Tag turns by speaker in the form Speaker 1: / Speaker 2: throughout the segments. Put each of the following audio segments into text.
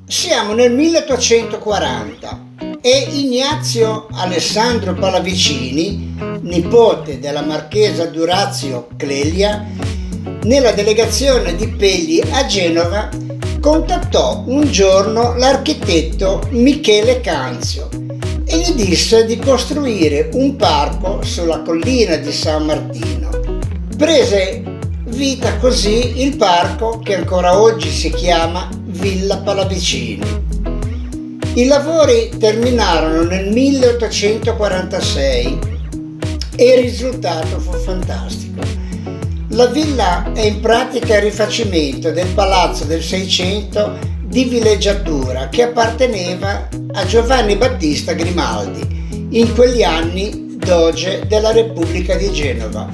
Speaker 1: Siamo nel 1840 e Ignazio Alessandro Pallavicini, nipote della marchesa d'Orazio Clelia, nella delegazione di Pegli a Genova, contattò un giorno l'architetto Michele Canzio e gli disse di costruire un parco sulla collina di San Martino. Prese vita così il parco che ancora oggi si chiama Villa Pallavicini. I lavori terminarono nel 1846 e il risultato fu fantastico. La villa è in pratica il rifacimento del palazzo del Seicento di villeggiatura che apparteneva a Giovanni Battista Grimaldi, in quegli anni doge della Repubblica di Genova.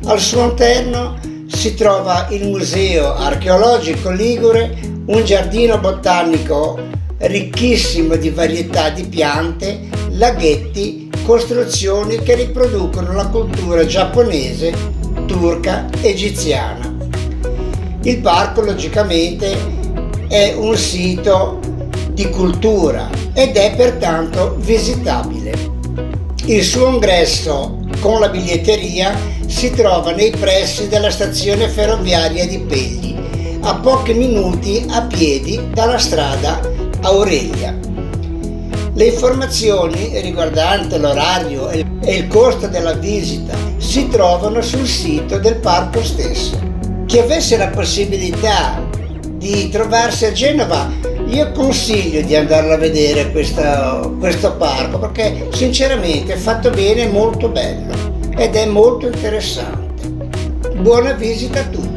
Speaker 1: Al suo interno si trova il Museo Archeologico Ligure, un giardino botanico ricchissimo di varietà di piante, laghetti, costruzioni che riproducono la cultura giapponese, turca, egiziana. Il parco logicamente è un sito di cultura ed è pertanto visitabile. Il suo ingresso con la biglietteria si trova nei pressi della stazione ferroviaria di Pegli, a pochi minuti a piedi dalla strada Aurelia. Le informazioni riguardanti l'orario e il costo della visita si trovano sul sito del parco stesso. Chi avesse la possibilità di trovarsi a Genova, io consiglio di andarlo a vedere questo parco perché sinceramente è fatto bene, è molto bello ed è molto interessante. Buona visita a tutti!